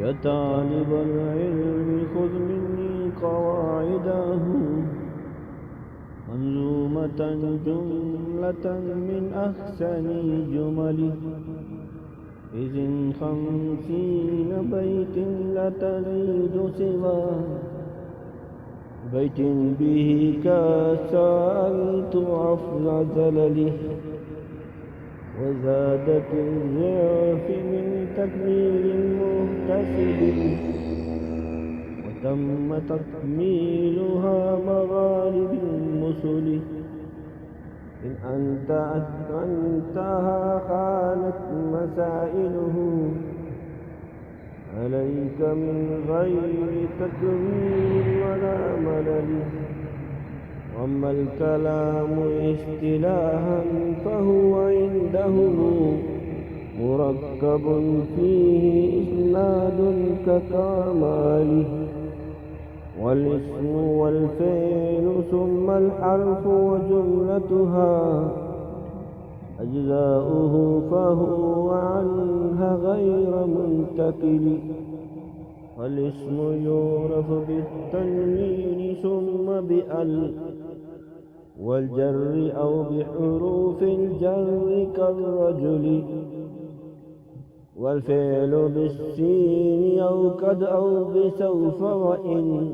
يا طالب العلم خذ مني قواعده منظومة جملة من أحسن جمله، إذ 50 بيت لا تزيد سوى بيت به كسألت عفو زلله، وزادت الضعف من تكميل المحتسب، وتم تكميلها مغالب المثل، إن أنت أتقنتها خانت مسائله، عليك من غير تكميل ولا ملل. وأما الكلام اصطلاحا فهو عندهم مركب فيه إسناد ككماله، والاسم والفعل ثم الحرف وجملتها أجزاؤه، فهو عنها غير منتقل. والاسم يعرف بالتنوين ثم بأل والجر أو بحروف الجر كالرجل، والفعل بالسين أو قد أو بسوف، وإن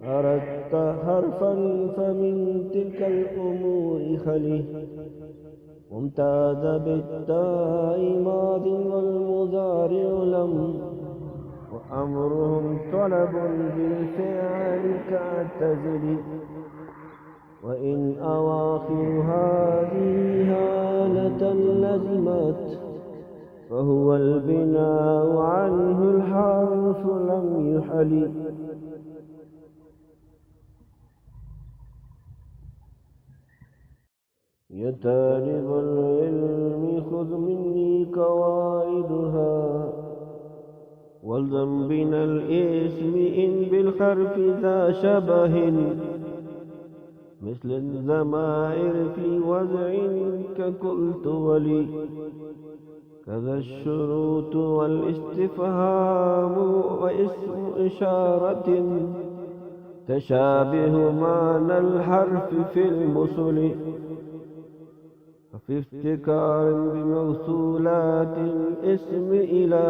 أردت حرفا فمن تلك الأمور خلي، وامتاز بالتاء ماض والمضارع لم، وأمرهم طلب بالفعل كاعتزل، وإن أواخر هذه هالة لزمت فهو البناء عنه الحرف لم يحل. يا طالب العلم خذ مني قواعدها والزم من الاسم إن بالحرف ذا شبه، مثل الضمائر في وضع كقلت ولي، كذا الشروط والاستفهام واسم إشارة تشابه معنى الحرف في المثل، ففي افتكار بموصولات الاسم إلى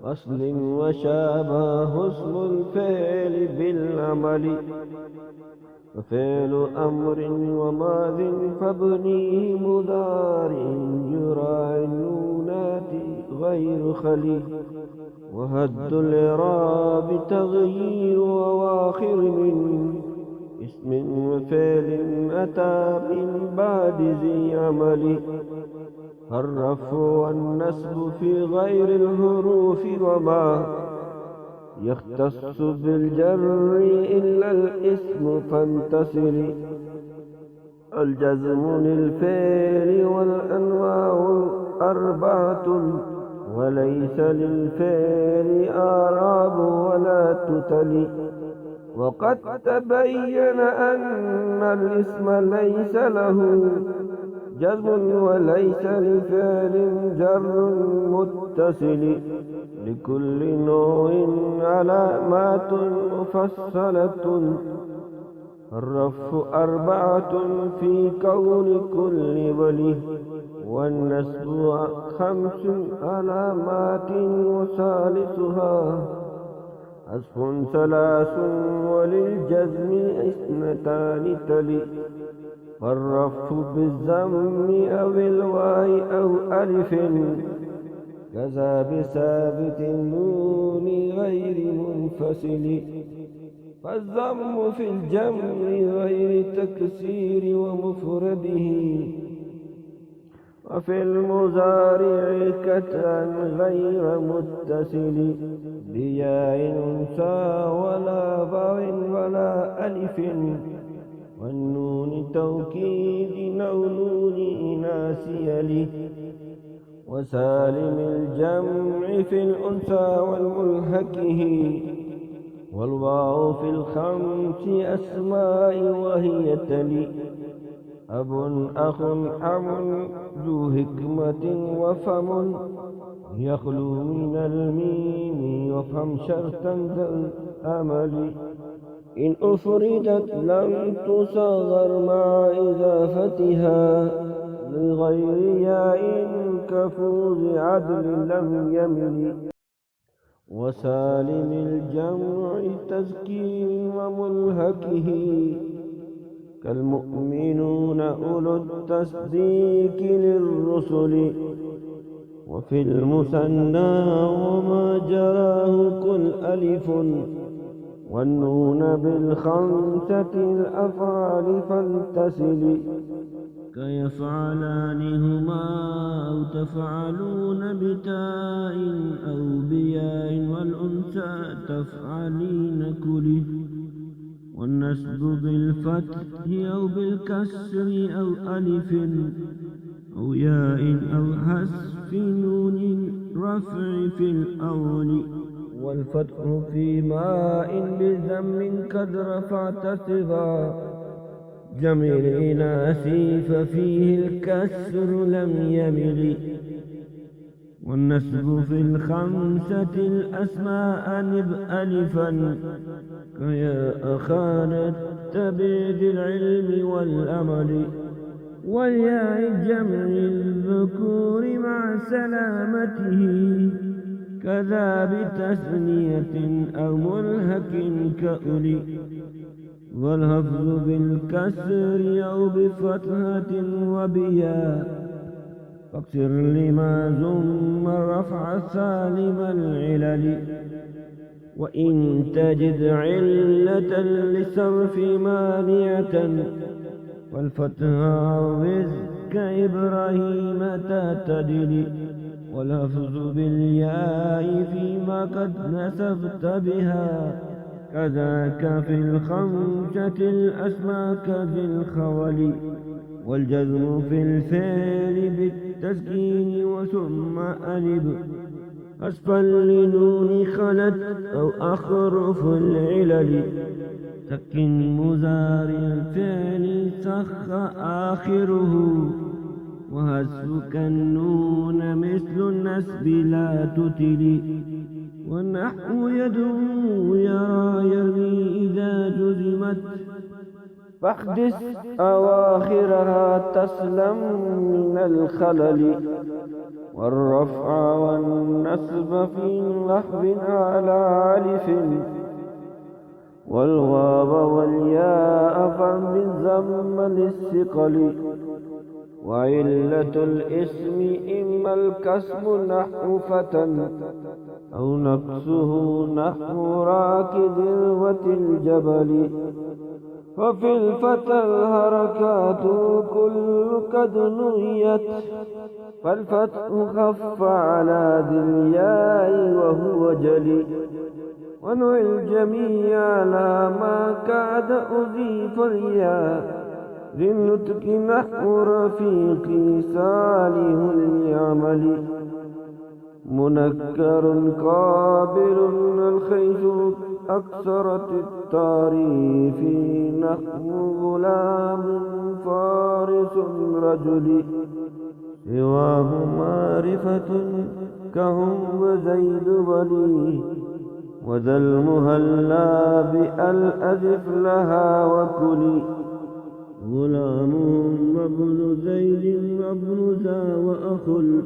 أصل وشابه اسم الفعل بالعمل، وفعل أمر وماض فابنيه مضارع يراعي النونات غير خلي، وهد الإعراب تغيير أواخر من اسم وفعل أتى من بعد ذي عمل، الرفع والنسب في غير الحروف وما يختص بالجر إلا الاسم فانتصر، الجزم للفعل والأنواع أربعة، وليس للفعل آراب ولا تتلي، وقد تبين أن الاسم ليس له جزم وليس لفعل جر متصل، لكل نوع علامات مفصلة، الرفع أربعة في كون كل ولي، والنسب 5 علامات وثالثها حذف 3، وللجزم 2 تلي، والرفع بالضم أو الواو أو ألف، كذا بثابت النون غير منفصل، فالضم في الجمع غير تكسير ومفرده، وفي المضارع كترا غير متصل، بياء أنثى ولا باء ولا ألف، والنون توكيد أو نون إناث يلي، وسالم الجمع في الأنثى والملهكه، والواو في ال5 أسماء وهي تلي، أب أخ حم ذو حكمة وفم يخلو من الميم وافهم شرطا ذا الأمل إن أفردت لم تصغر مع إضافتها لغير ياء كفوز عدل لم يمل وسالم الجمع تزكي وملهكه كالمؤمنون أولو التصديق للرسل وفي المثنى وما جراه كل ألف والنون بالخمسة الأفعال فلتسل كيفعلانهما أو تفعلون بتاء أو بياء والأنثى تفعلين كله والنسب بالفتح أو بالكسر أو ألف أو ياء أو حذف نون رفع في الأول والفتح في ماء بذم قد رفعت صبا جمع الإناث ففيه الكسر لم يمل والنسب في الخمسة الأسماء نب ألفا كيا أخانت تبيد العلم والأمل والياء جمع الذكور مع سلامته كذا بتثنية أو ملهك كأولي والهفظ بالكسر أو بفتحة وبياء فاكسر لما ثم رفع سالم العلل وإن تجد علة للصرف مانعة والفتح عوز كإبراهيم تعتدل واللفظ بالياء فيما قد نسبت بها كذاك في الخمسة الأسماء كذي الخول والجزم في الفعل بالتسكين وثم ألب أسفل لنون خلت أو أخرف العلل سكن مزارع الفعل سخ آخره وهسك النون مثل النسب لا تتل والنحو يدعو يرى يرمي إذا جزمت فاحدث أواخرها تسلم من الخلل والرفع والنسب في نحو على ألف والواو والياء فبالذم للثقل وعلة الاسم إما الكسب نحو فتى أو نقصه نحو راكد الجبل ففي الفتى الحركات كل قد نهيت فالفتح خف على ذي الياء وهو جلي ونوع الجميع على ما كاد أضيف الياء ذي النطق نحو رفيقي صالح اليعمل منكر قابل الخيز أكثرت التعريف نحو غلام فارس رجل سواه معرفة كهم وزيد ولي وذا المهلا بألأذف لها وكلي غلام وابن زيد وابن ذا وأخل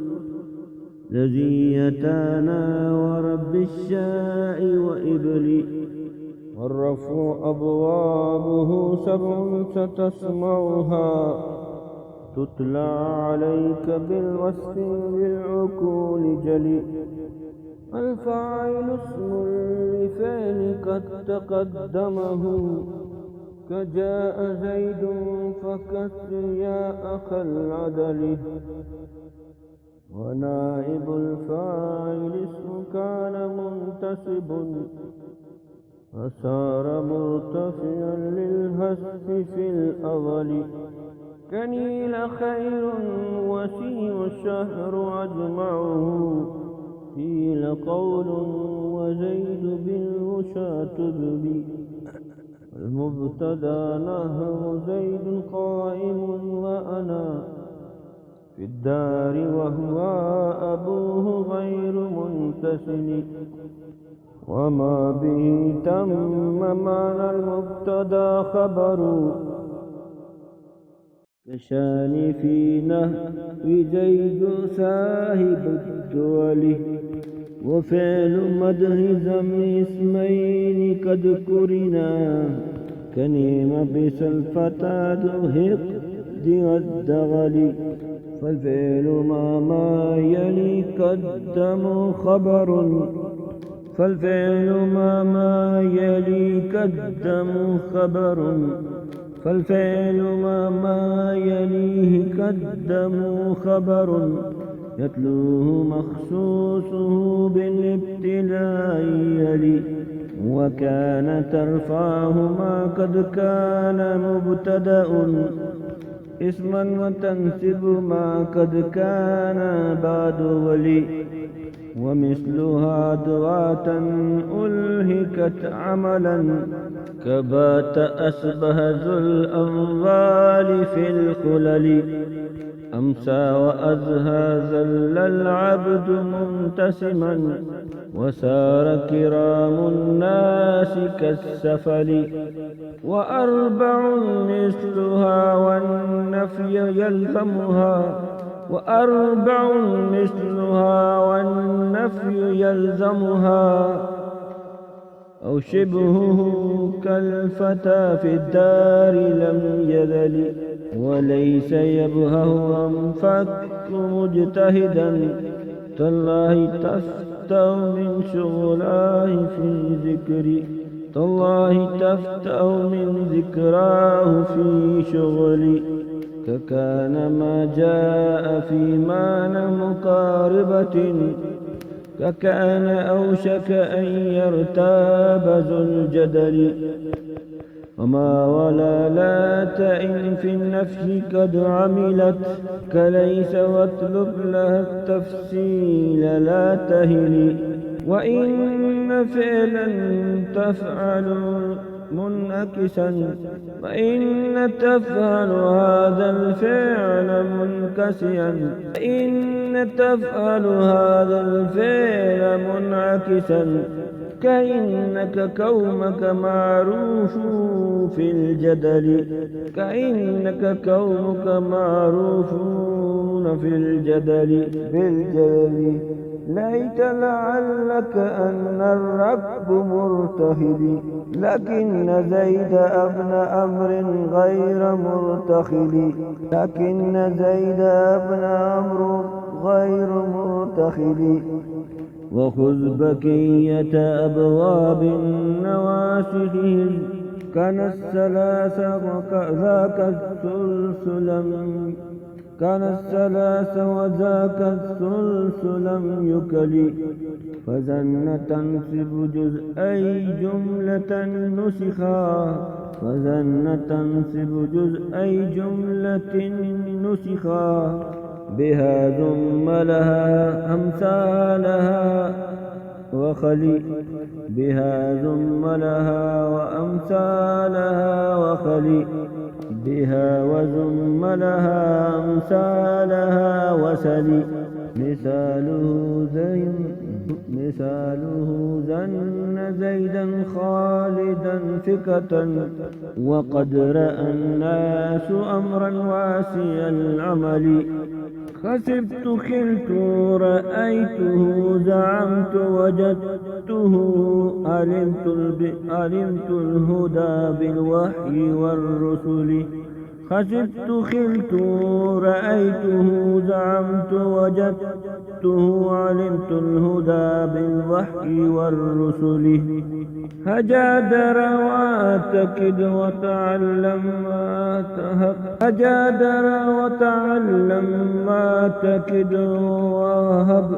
الذي يتانا ورب الشاء وإبلي والرفع أبوابه سبع ستسمعها تتلى عليك بالوصف بالعقول جلي الفاعل اسم لفعل قد تقدمه كجاء زيد فكسر يا أخ العدل ونائب الفاعل اسم كان منتسب فصار مرتفعا للهسف في الأول كنيل خير وسيم الشهر أجمعه قيل قول وزيد بالوشى تدبي المبتدا نهر زيد قائم وأنا في الدار وهو أبوه غير منتسل، وما به تم معنى المبتدا خبر، كشان في نهو زيد صاحب الدول، وفعل مدح ذم اسمين قد قرنا، كنيم بس الفتى ذو الهقد والدغل، فالفعل ما يلي قدم خبر، فالفعل ما يلي قدم خبر، فالفعل ما يليه قدم خبر، يتلوه مخصوصه بالابتلاء يلي، وكان ترفعه ما قد كان مبتدأ اسما، وتنسب ما قد كان بعد ولي، ومثلها دعاة ألهكت عملا، كبات أشبه ذو الأنوال في الخلل، أمسى وأزهى زل العبد منتسما، وسار كرام الناس كالسفل، وأربع مثلها والنفي يلزمها، وأربع مثلها والنفي يلزمها، أو شبهه كالفتى في الدار لم يذل، وليس يبهه أنفك مجتهدا، تالله تفتأ من شغلاه في ذكري، تالله تفتأ من ذكراه في شغلي، ككان ما جاء في معنى مقاربة، ككان أوشك أن يرتاب ذو الجدل، وما ولا لا تئن في النفي قد عملت، كليس واطلب لها التفصيل لا تهل، وإن فعلا تفعل منعكسا، وإن تفعل هذا الفعل منكسيا، وإن تفعل هذا الفعل منعكسا، كإنك كومك معروف في الجدل، كإنك كومك معروفون في الجدل بالجدل، ليت لعلك أن الرب مرتهل، لكن زيد ابن أمر غير مرتخل، لكن زيد ابن أمر غير مرتخل، وخذ بكية أبواب النواسخ، كان الثلاث وذاك الثلث لم، كان الثلاث وذاك الثلث لم يكل، فزن تنسب جزءي جملة نسخا، فزن تنسب جزءي جملة نسخا، بها ثم لها أمثالها وخلي، بها ثم لها وأمثالها وخلي، بها وثم لها أمثالها وسلي، مثاله ذن زيدا خالدا ثقة، وقد رأى الناس أمرا واسع العمل، خسبت خلت رأيته زعمت وجدته، علمت الهدى بالوحي والرسل، خسبت خلت رأيته زعمت وجدته، علمت الهدى بالوحي والرسل، هجادر واعتقد وتعلم ما تهب، هجادر وتعلم ما تكد وهب،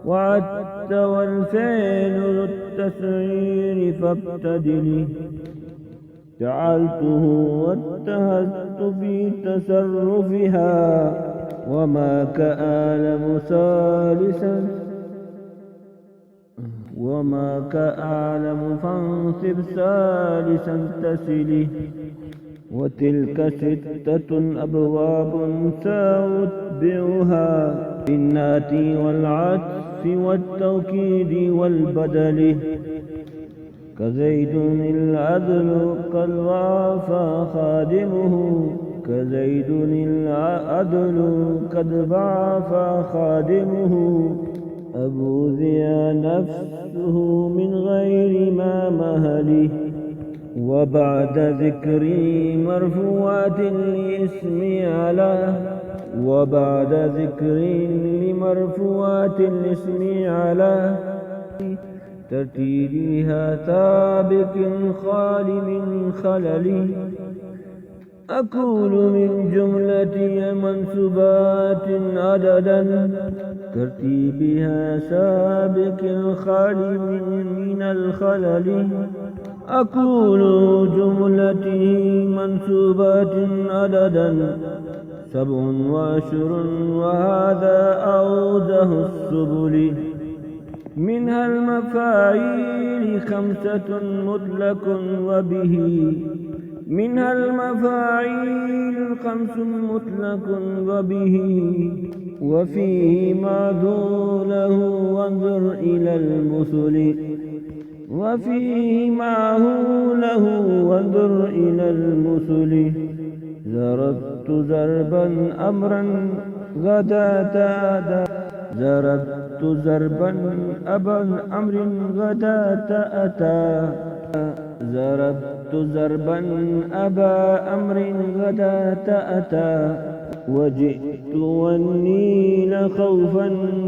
وعدت والفعل ذو التسعير فابتدلي، جعلته واتهزت في تصرفها، وما كأعلم ثالثا، وما كأعلم فانصب ثالثا تسلي، وتلك 6 أبواب سأتبعها بالنات والعطف والتوكيد والبدل. كزيد العدل قد ضعف خادمه، كزيد العدل قد ضعف خادمه. أبو ذي نفسه من غير ما مهله، وبعد ذكري مرفوعات لاسمي على، وبعد ذكري لمرفوعات لاسمي على. ترتيبها سابق خال من خلل، أقول من جملة منسوبات عددا. ترتيبها سابق خال من الخلل، أقول جملته منسوبات عددا. 27 وهذا أوجه السبل. منها المفاعيل 5 مطلق وبه، منها المفاعيل 5 مطلق وبه. وفيه معدوله وانظر إلى المثل، وفيه معهوله وانظر إلى المثل. ضربت ضربا أمرا غدا تأتى، ضربت ضربا أبا أمر غدا تأتى، ضربت ضربا أبا أمر غدا تأتى. وجئت والنيل خوفا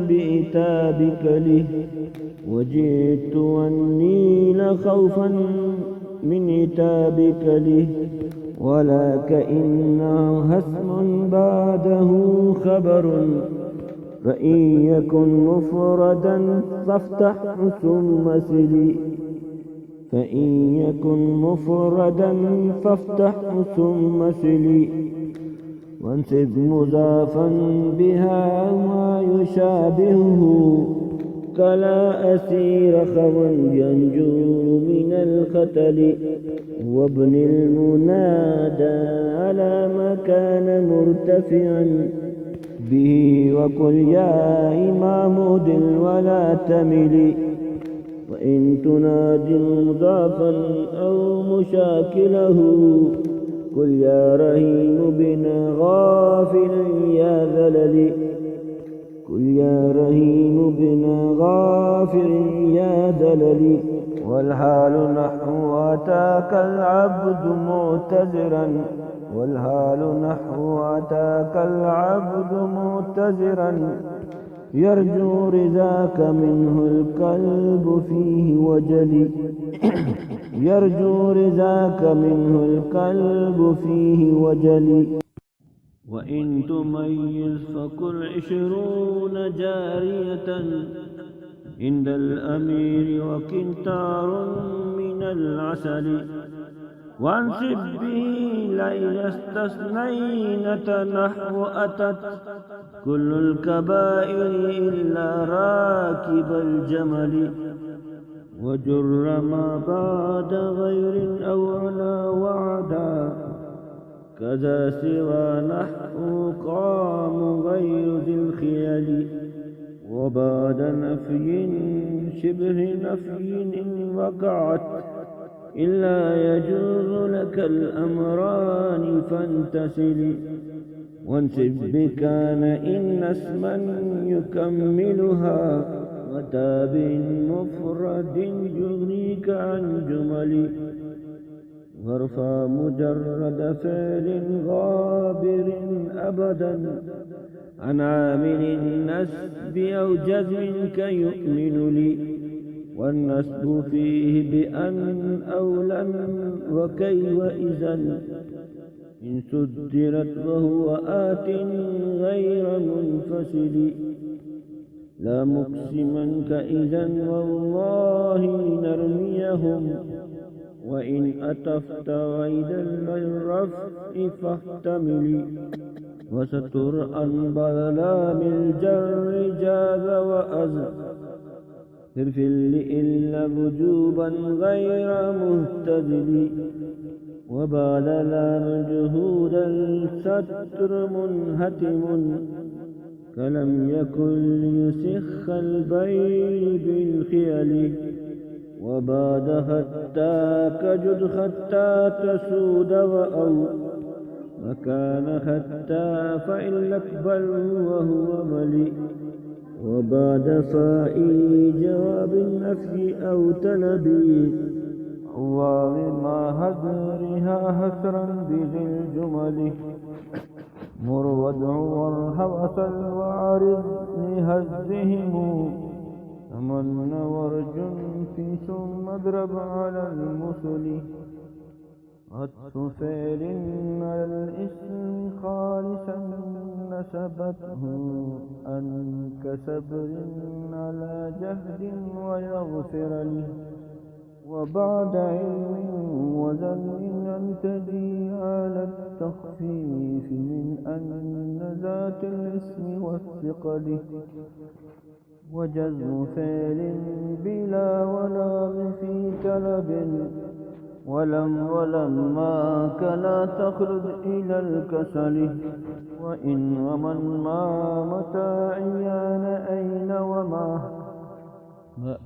بإتابك له، وجئت والنيل خوفا من إتابك له. ولك إنه هسم بعده خبر، فإن يكن مفردا فافتح ثم سل، فإن يكن مفردا فافتح ثم سل. وانسب مضافا بها ما يشابهه، كلا أسير خوا ينجو من الختل. وابن المنادى على ما كان مرتفعا به، وقل يا إمام دل ولا تمل. وإن تنادي مضافا أو مشاكله، قل يا رهيم بنا غافل يا ذلل، قل يا رهيم بنا غافل يا ذلل. والحال نحو أتاك العبد معتذرا، والحال نحو أتاك العبد معتذرا. يرجو رضاك منه القلب فيه وجل، يرجو رضاك منه القلب فيه وجل. وإن تميز فقل 20 جارية عند الأمير وكنتار من العسل. وانسب به لئن استثنينة نحو أتت كل الكبائر إلا راكب الجمل. وجر ما بعد غير أو على وعدا، كذا سوى نحو قام غير ذي الخيل. وبعد نفي شبه نفي إن وقعت، إلا يجوز لك الأمران فانتسل. وانسب بكان إن اسما يكملها، وتابع مفرد يغنيك عن جمل. وارفع مجرد فعل غابر أبدا عن عامل النسب أو جزم كيؤمن لي. والنسب فيه بأن أو لم وكي وإذا إن سدرت وهو آت غير منفصل. لا مقسما كإذا والله نرميهم، وإن أتفت غيدا للرفع فاحتمل. وستر عن بلام الجر جاز وأزر في إلا وجوبا غير مهتدل. وبعد لا مجهود الستر منهتم كلم يكن ليسخ البين بالخيل وبعد حتى كجد حتى تسود وأو وكان حتى فإن لكبل وهو ملي وبعد فائي جواب النفي أو تلبي الله ما هدرها حسرا بذي الجمل مر وادعو وارهب أسل وعرض لهزهم تمن وارجم في ثم اضرب على المثل عطف فعل على الاسم خالصا نسبته أن كسبر على جهد ويغفر له وبعد علم وذل أن تجي على التخفيف من أن ذات الاسم والثقل وجزم فعل بلا ولام في كلب ولما كلا تخرج إلى الكسل وإن ومن ما متى عيان أين وما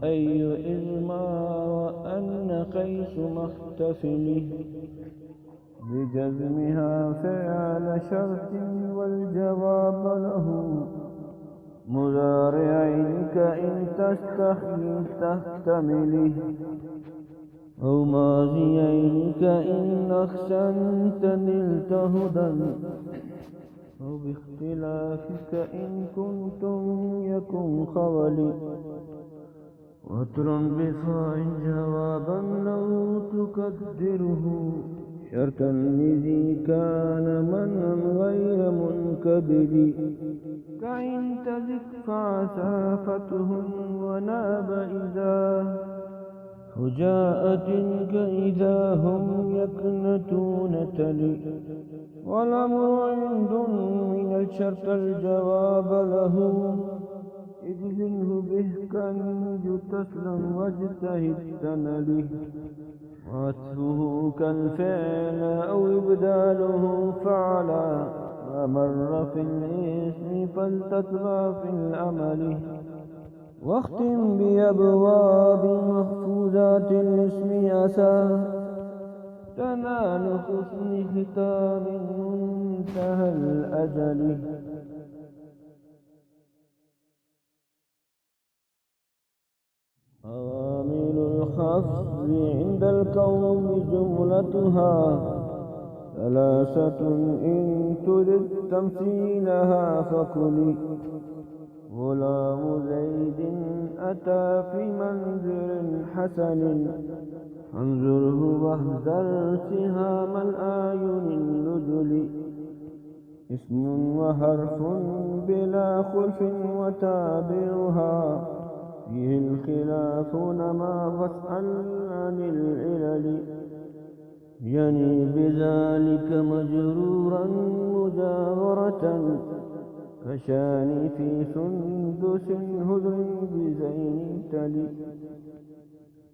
أي إذ ما وأن قيس محتفل بجزمها فعل شرط والجواب له مضارعينك إن تستحيي تحتمله أو ماضيينك إن أحسنت نلت هدى أو باختلافك إن كنتم يكن خولي واتر بفاء جوابا لو تقدره شرطا لذي كان منعا غير منكبل كإن تزك فعسافته وناب إذا فجاءت كإذا هم يكنتون تلي والأمر عند من الشرط الجواب له اجزله به كنج تسلم واجتهد تنله وعطفه كالفعل أو إبداله فعلا ما مر في الاسم فلتتبع في العمل واختم بأبواب محفوظات الاسم أسى تنال حسن ختام منتهى الأجل عوامل الخفض عند الكون جملتها ثلاثة إن ترد تمثيلها فكل غلام زيد أتى في منزل حسن انظره واحذر سهام الأعين النجل اسم وحرف بلا خلف وتابعها فيه الخلاف نما فاسأل عن العلل يعني بذلك مجرورا مجاورة كشان في سندس هدر بزين تلي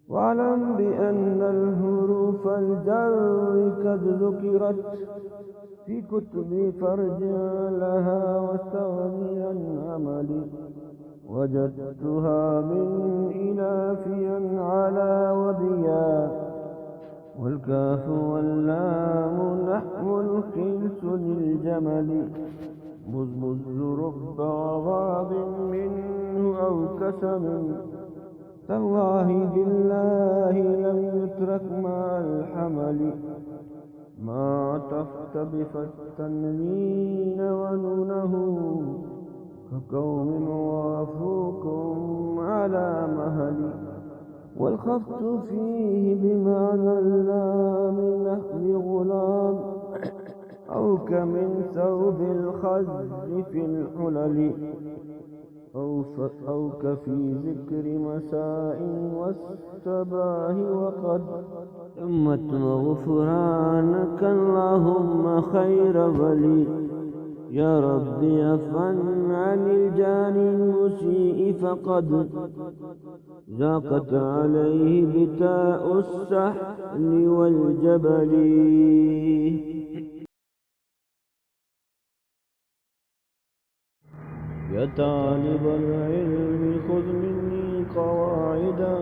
واعلم بأن الحروف الجر قد ذكرت في كتب فارجع لها واستغني عن عملي وجدتها من إلافيا على وبيا والكاف واللام نحو الخلس للجمل بزبز رب غضاب منه أو كسم تالله بالله لم يترك مع الحمل ما عطفت بفتنين ونونه كقوم وافوكم على مهل والخفت فيه بمعنى اللام نحو غلام أو كمن ثوب الخز في الحلل أو كفي ذكر مساء والصباح وقد تمت غفرانك اللهم خير ولي يا ربي عفوا عن الجاني المسيء فقد ضاقت عليه بتاء السهل والجبل. يا طالب العلم خذ مني قواعدا